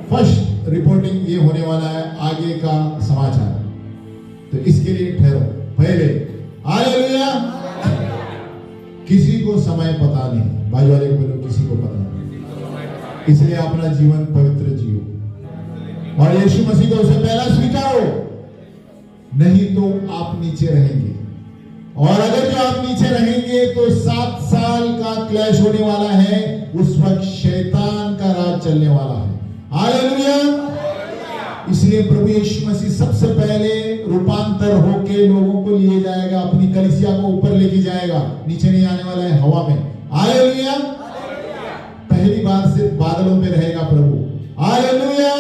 Speaker 1: फर्स्ट रिपोर्टिंग ये होने वाला है, आगे का समाचार। तो इसके लिए ठहरो पहले। हालेलुया, किसी को समय पता नहीं, बाजू वाले को बोलो किसी को पता नहीं, इसलिए अपना जीवन पवित्र जियो और यीशु मसीह को उसे पहला स्वीकारो, नहीं तो आप नीचे रहेंगे। और अगर जो आप नीचे रहेंगे तो 7 साल का क्लैश होने वाला है। उस वक्त शैतान का राज चलने वाला है। हालेलुया, इसलिए प्रभु यीशु मसीह सबसे पहले रूपांतर होके लोगों को लिए जाएगा, अपनी कलीसिया को ऊपर लेके जाएगा, नीचे नहीं आने वाला है, हवा में। हालेलुया, पहली बार सिर्फ बादलों पे रहेगा प्रभु। हालेलुया,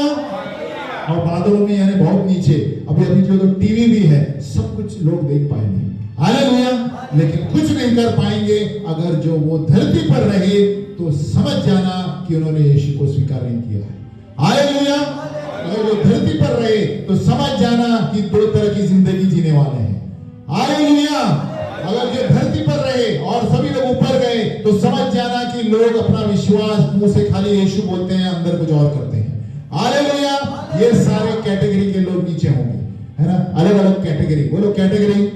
Speaker 1: और बादलों में यानी बहुत नीचे। अभी जो तो टीवी भी है, सब कुछ लोग देख पाएंगे। हालेलुया, लेकिन कुछ नहीं कर पाएंगे अगर जो वो धरती पर रहे, तो समझ जाना कि उन्होंने यीशु को स्वीकार नहीं किया है। हालेलुया, अगर जो धरती पर रहे तो समझ जाना कि 2 तरह की जिंदगी जीने वाले हैं। हालेलुया, अगर जो धरती पर रहे और सभी लोग ऊपर गए तो समझ जाना कि लोग अपना विश्वास मुंह से खाली यीशु बोलते हैं, अंदर कुछ और करते हैं। हालेलुया, ये सारे कैटेगरी के लोग नीचे होंगे, है ना, अलग अलग कैटेगरी। बोलो कैटेगरी।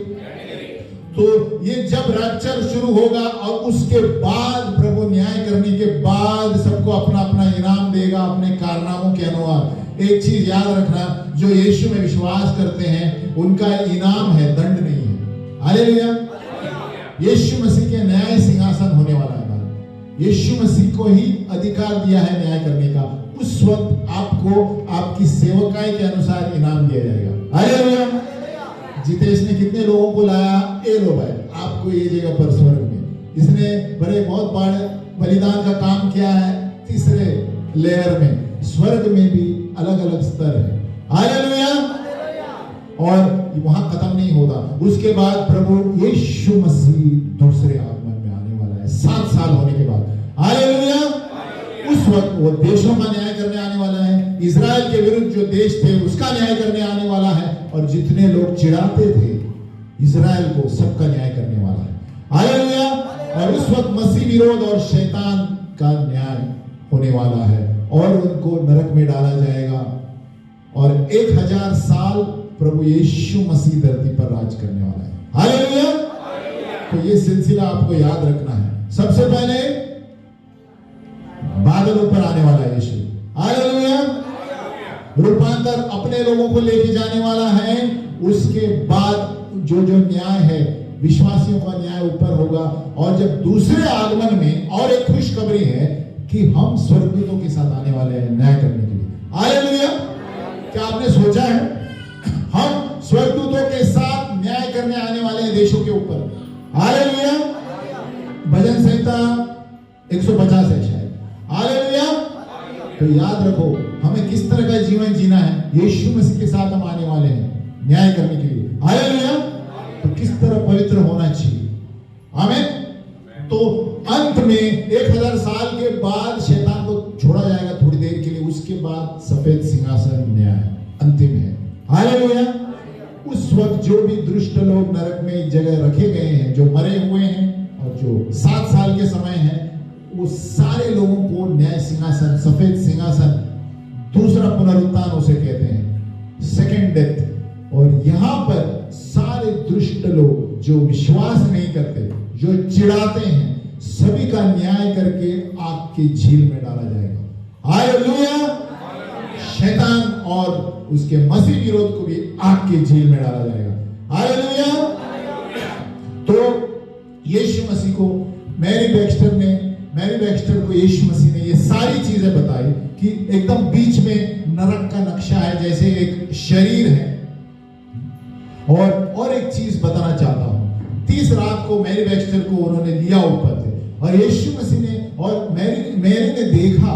Speaker 1: तो ये जब रैप्चर शुरू होगा और उसके बाद प्रभु न्याय करने के बाद सबको अपना अपना इनाम देगा अपने कारनामों के अनुसार। एक चीज याद रखना, जो यीशु में विश्वास करते हैं उनका इनाम है, दंड नहीं है। हालेलुया, यीशु मसीह के न्याय सिंहासन होने वाला है। यीशु मसीह को ही अधिकार दिया है न्याय करने का। उस वक्त आपको आपकी सेवकाई के अनुसार इनाम दिया जाएगा। हालेलुया, जितेश ने कितने लोगों को लाया, ये लो भाई आपको ये जगह पर स्वर्ग में। इसने बड़े बहुत बड़े बलिदान का काम किया है। तीसरे लेयर में स्वर्ग में भी अलग अलग स्तर है। हालेलुया, और वहां खत्म नहीं होता। उसके बाद प्रभु यीशु मसीह दूसरे आगमन में आने वाला है 7 साल होने के बाद। हालेलुया, उस वक्त वो देशों का न्याय करने आने वाला है। इजराइल के विरुद्ध जो देश थे उसका न्याय करने आने वाला है। और जितने लोग चिढ़ाते थे इजराइल को, सबका न्याय करने वाला है। हालेलुया, और उस वक्त मसीह विरोध और शैतान का न्याय होने वाला है और उनको नरक में डाला जाएगा। और 1000 साल प्रभु यीशु मसीह धरती पर राज करने वाला है। हालेलुया, तो ये सिलसिला आपको याद रखना है। सबसे पहले बादलों पर आने वाला यीशु, हालेलुया। रूपांतर अपने लोगों को लेके जाने वाला है। उसके बाद जो न्याय है, विश्वासियों का न्याय ऊपर होगा। और जब दूसरे आगमन में और एक खुशखबरी है कि हम स्वर्गदूतों के साथ आने वाले हैं न्याय करने के लिए, हालेलुया। क्या आपने सोचा है हम स्वर्गदूतों के साथ न्याय करने आने वाले हैं देशों के ऊपर, हालेलुया। भजन संहिता 150 है शायद, हालेलुया। तो याद रखो हमें किस तरह का जीवन जीना है। यीशु मसीह के साथ हम आने वाले हैं न्याय करने के लिए, हालेलुया। तो किस तरह पवित्र होना चाहिए, आमीन। तो अंत में 1000 साल के बाद शैतान को छोड़ा जाएगा थोड़ी देर के लिए। उसके बाद सफेद सिंहासन न्याय अंतिम है, हालेलुया। उस वक्त जो भी दुष्ट लोग नरक में एक जगह रखे गए हैं, जो मरे हुए हैं और जो 7 साल के समय है, वो सारे लोगों को न्याय सिंहासन, सफेद सिंहासन, दूसरा पुनरुत्थान उसे कहते हैं, सेकेंड डेथ। और यहां पर सारे दुष्ट लोग जो विश्वास नहीं करते, जो चिढ़ाते हैं, सभी का न्याय करके आग की झील में डाला जाएगा, हालेलुया। शैतान और उसके मसीह विरोध को भी आग की झील में डाला जाएगा, हालेलुया। तो यीशु मसीह को मैरी बैक्स्टर को यीशु मसीह ने ये सारी चीजें बताई कि एकदम बीच में नरक का नक्शा है, जैसे एक शरीर है। और एक चीज बताना चाहता हूं, 30 रात को मैरी बैक्स्टर को उन्होंने लिया ऊपर से, और यीशु मसीह ने और मैरी ने देखा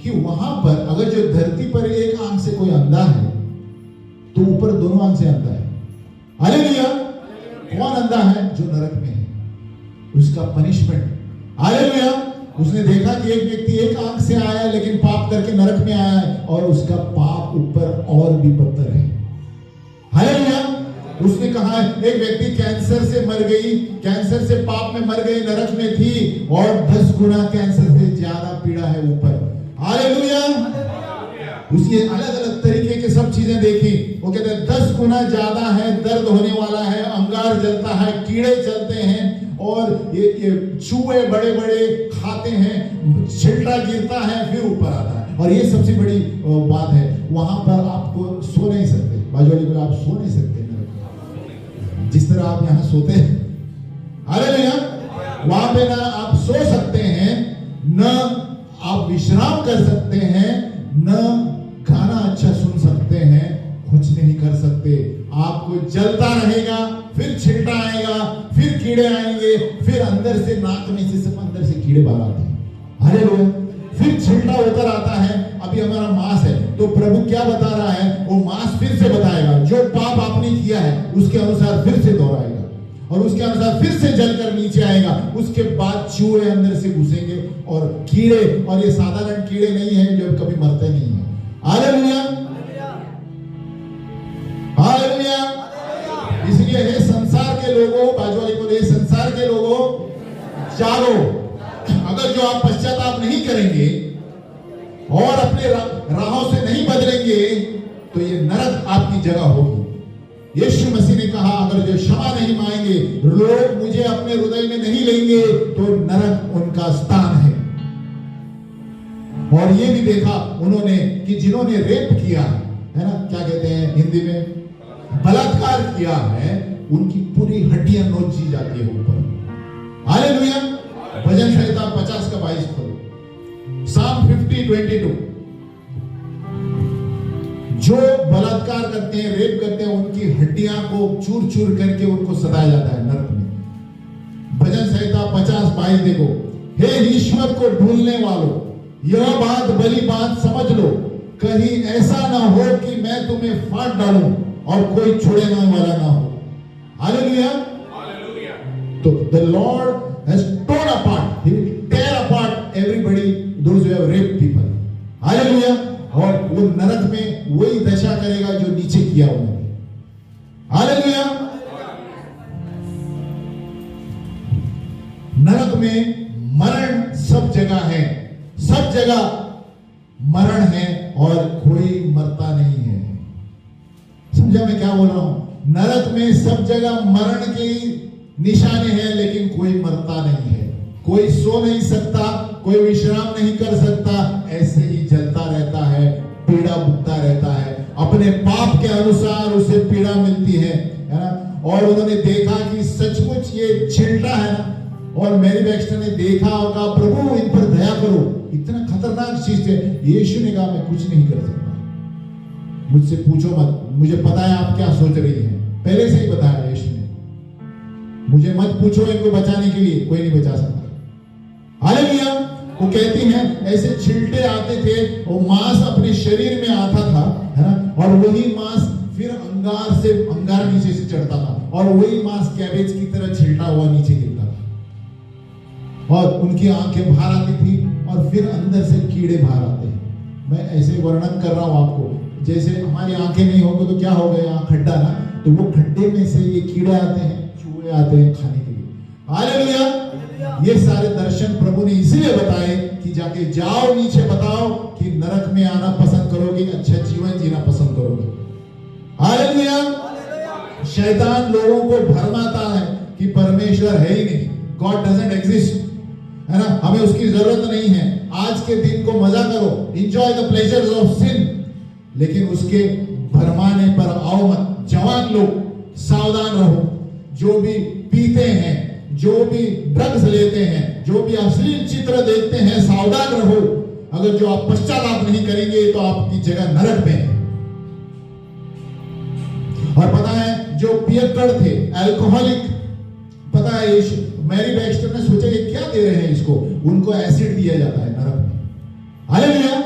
Speaker 1: कि वहां पर अगर जो धरती पर एक आंख से कोई अंधा है तो ऊपर दोनों आंख से अंधा है, हालेलुया। कौन अंधा है? जो नरक में है, उसका पनिशमेंट, हालेलुया। उसने देखा कि एक व्यक्ति एक आंख से आया है लेकिन पाप करके नरक में आया है, और उसका पाप ऊपर और भी बदतर है, हालेलुया। उसने कहा एक व्यक्ति कैंसर से मर गई, कैंसर से पाप में मर गई, नरक में थी, और 10 गुना कैंसर से ज्यादा पीड़ा है ऊपर, हालेलुया। उसकी अलग अलग तरीके के सब चीजें देखी। वो कहते हैं 10 गुना ज्यादा है, दर्द होने वाला है, अंगार जलता है, कीड़े चलते हैं, और ये चूहे बड़े बड़े खाते हैं, छिलटा गिरता है, फिर ऊपर आता है। और ये सबसे बड़ी बात है, वहां पर आपको सो नहीं सकते, बाजू वाले को आप सो नहीं सकते जिस तरह आप यहाँ सोते हैं, हालेलुया। वहां पे ना आप सो सकते हैं, न आप विश्राम कर सकते हैं, न गाना अच्छा सुन सकते हैं, कुछ नहीं कर सकते। आपको जलता रहेगा, फिर छिलटा आएगा, फिर कीड़े आएंगे, फिर अंदर से नाक में से सब अंदर से कीड़े बाहर आते हैं, हालेलुया। फिर छिलटा उतर आता है। अभी हमारा मांस है, तो प्रभु क्या बता रहा है? वो मांस फिर से बताएगा, जो पाप आपने किया है उसके अनुसार फिर से दोहराएगा, और उसके अनुसार फिर से जलकर नीचे आएगा। उसके बाद चूहे अंदर से घुसेंगे, और कीड़े, और ये साधारण कीड़े नहीं है जो कभी मरते नहीं है, हालेलुया, हालेलुया। इसलिए हे संसार के लोगों, बाजू वाले को, हे संसार के लोगों, जागो। अगर जो आप पश्चाताप नहीं करेंगे और अपने राहों से नहीं बदलेंगे, तो ये नरक आपकी जगह होगी। यीशु मसीह ने कहा अगर जो क्षमा नहीं मांगेंगे, लोग मुझे अपने हृदय में नहीं लेंगे, तो नरक उनका स्थान है। और ये भी देखा उन्होंने कि जिन्होंने रेप किया है ना, क्या कहते हैं हिंदी में, बलात्कार किया है, उनकी पूरी हड्डियां नोच दी जाती है ऊपर, हालेलुया। भजन संहिता 50 का 22 खोलो, साम 50:22। जो बलात्कार करते हैं, रेप करते हैं, उनकी हड्डियां को चूर चूर करके उनको सताया जाता है नरक में। भजन संहिता 50:22 देखो, हे ईश्वर को ढूंढने वालों, यह बात भली बात समझ लो, कहीं ऐसा ना हो कि मैं तुम्हें फाड़ डालूं और कोई छुड़ाने वाला ना हो, हालेलुया। तो the Lord has torn apart, He will tear apart everybody, those who have raped people, hallelujah. और वो नरक में वही दशा करेगा जो नीचे किया उन्होंने, हालेलुया। नरक में मरण सब जगह है, सब जगह मरण है, और कोई मरता नहीं है। समझा मैं क्या बोल रहा हूं? नरक में सब जगह मरण की निशाने हैं लेकिन कोई मरता नहीं है, कोई सो नहीं सकता, कोई विश्राम नहीं कर सकता, ऐसे ही जलता रहता है, पीड़ा भुगता रहता है, अपने पाप के अनुसार उसे पीड़ा मिलती है ना। और उन्होंने देखा कि सचमुच ये छिलटा है ना, और मैरी बैक्स्टर ने देखा होगा, प्रभु इन पर दया करो, इतना खतरनाक चीज है। यीशु ने कहा मैं कुछ नहीं कर सकता, मुझसे पूछो मत, मुझे पता है आप क्या सोच रही हैं, पहले से ही बताया यीशु ने, मुझे मत पूछो इनको बचाने के लिए, कोई नहीं बचा सकता। हालेलुया। वो कहती हैं ऐसे छिलटे आते थे, वो मांस अपने शरीर में आता था, है ना, और वही मांस फिर अंगार नीचे से चढ़ता था, और वही मांस कैबेज की तरह छिलटा हुआ नीचे गिरता था, और उनकी आंखें बाहर आती थी, और फिर अंदर से कीड़े बाहर आते हैं। मैं ऐसे वर्णन कर रहा हूं आपको, जैसे हमारी आंखें नहीं होंगी तो क्या हो गया, यहाँ खड्डा ना, तो वो खड्डे में से ये कीड़े आते हैं, चूहे आते हैं खाने के लिए। हालेलुया। ये सारे दर्शन प्रभु ने इसलिए बताए कि जाके जाओ नीचे, बताओ कि नरक में आना पसंद करोगे, अच्छा जीवन जीना पसंद करोगे। हालेलुया। शैतान लोगों को भरमाता है कि परमेश्वर है ही नहीं, गॉड डजंट एग्जिस्ट, है ना, हमें उसकी जरूरत नहीं है, आज के दिन को मजा करो, enjoy the pleasures of sin. लेकिन उसके भरमाने पर आओ मत। जवान लोग सावधान रहो, जो भी पीते हैं, जो भी ड्रग्स लेते हैं, जो भी अश्लील चित्र देखते हैं, सावधान रहो। अगर जो आप पश्चाताप नहीं करेंगे तो आपकी जगह नरक में है। और पता है जो पियक्कड़ थे, अल्कोहलिक, पता है मैरी बैक्स्टर ने सोचा ये क्या दे रहे हैं इसको, उनको एसिड दिया जाता है नरक में। हालेलुया।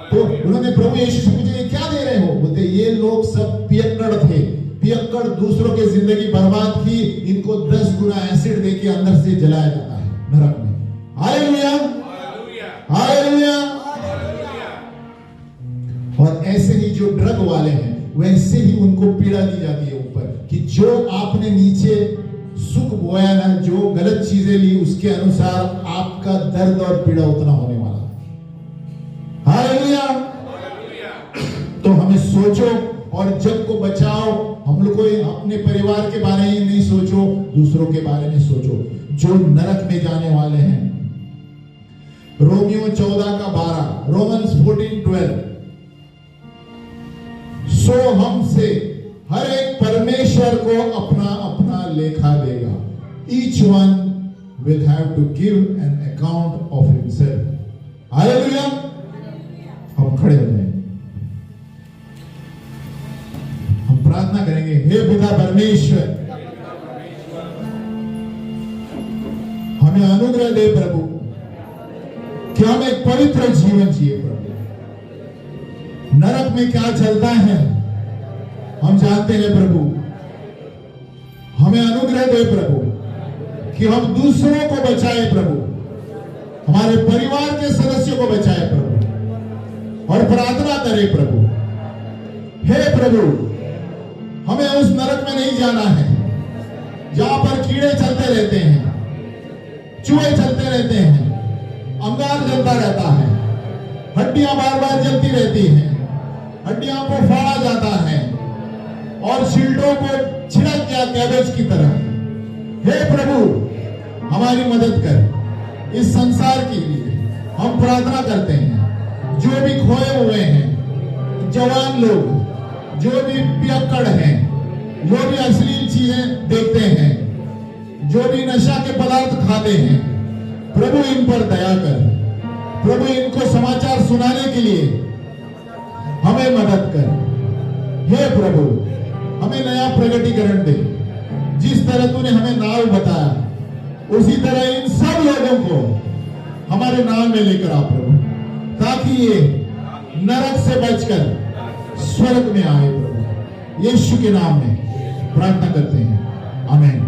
Speaker 1: तो उन्होंने प्रभु यीशु से पूछा ये क्या दे रहे हो, बोलते ये लोग सब पियक्कड़ थे, पियक्कड़ दूसरों की जिंदगी बर्बाद की, इनको 10 गुना एसिड देके अंदर से जलाया जाता है नरक में। हालेलुया। हालेलुया। और ऐसे ही जो ड्रग वाले हैं, वैसे ही उनको पीड़ा दी जाती है ऊपर, कि जो आपने नीचे सुख बोया ना, जो गलत चीजें ली, उसके अनुसार आपका दर्द और पीड़ा उतना होने वाला है। हालेलुया। तो हमें सोचो और जग को बचाओ। हम लोग को अपने परिवार के बारे में नहीं सोचो, दूसरों के बारे में सोचो जो नरक में जाने वाले हैं। रोमियो 14:12, रोमन्स 14:12, सो हमसे हर एक परमेश्वर को अपना अपना लेखा देगा। Each one will have to give an account of himself। Hallelujah. हम खड़े हो जाएं, हम प्रार्थना करेंगे। हे पिता परमेश्वर, हमें अनुग्रह दे प्रभु कि हम एक पवित्र जीवन जिए प्रभु। नरक में क्या चलता है हम जानते हैं प्रभु, हमें अनुग्रह दे प्रभु कि हम दूसरों को बचाए प्रभु, हमारे परिवार के सदस्यों को बचाए प्रभु, और प्रार्थना करें प्रभु। हे प्रभु, हमें उस नरक में नहीं जाना है जहां पर कीड़े चलते रहते हैं, चूहे चलते रहते हैं, अंगार जलता रहता है, हड्डियां बार बार जलती रहती हैं, हड्डियों को फाड़ा जाता है और छिलटों को छिड़क गया कैबेज की तरह। हे प्रभु, हमारी मदद कर। इस संसार के लिए हम प्रार्थना करते हैं। जो भी खोए हुए हैं, जवान लोग, जो भी पियक्कड़ हैं, जो भी अश्लील चीजें देखते हैं, जो भी नशा के पदार्थ खाते हैं, प्रभु इन पर दया कर। प्रभु इनको समाचार सुनाने के लिए हमें मदद कर। हे प्रभु, हमें नया प्रगटीकरण दे। जिस तरह तूने हमें नाव बताया, उसी तरह इन सब लोगों को हमारे नाम में लेकर आ प्रभु, ताकि ये नरक से बचकर स्वर्ग में आए प्रभु। यीशु के नाम में प्रार्थना करते हैं, आमीन।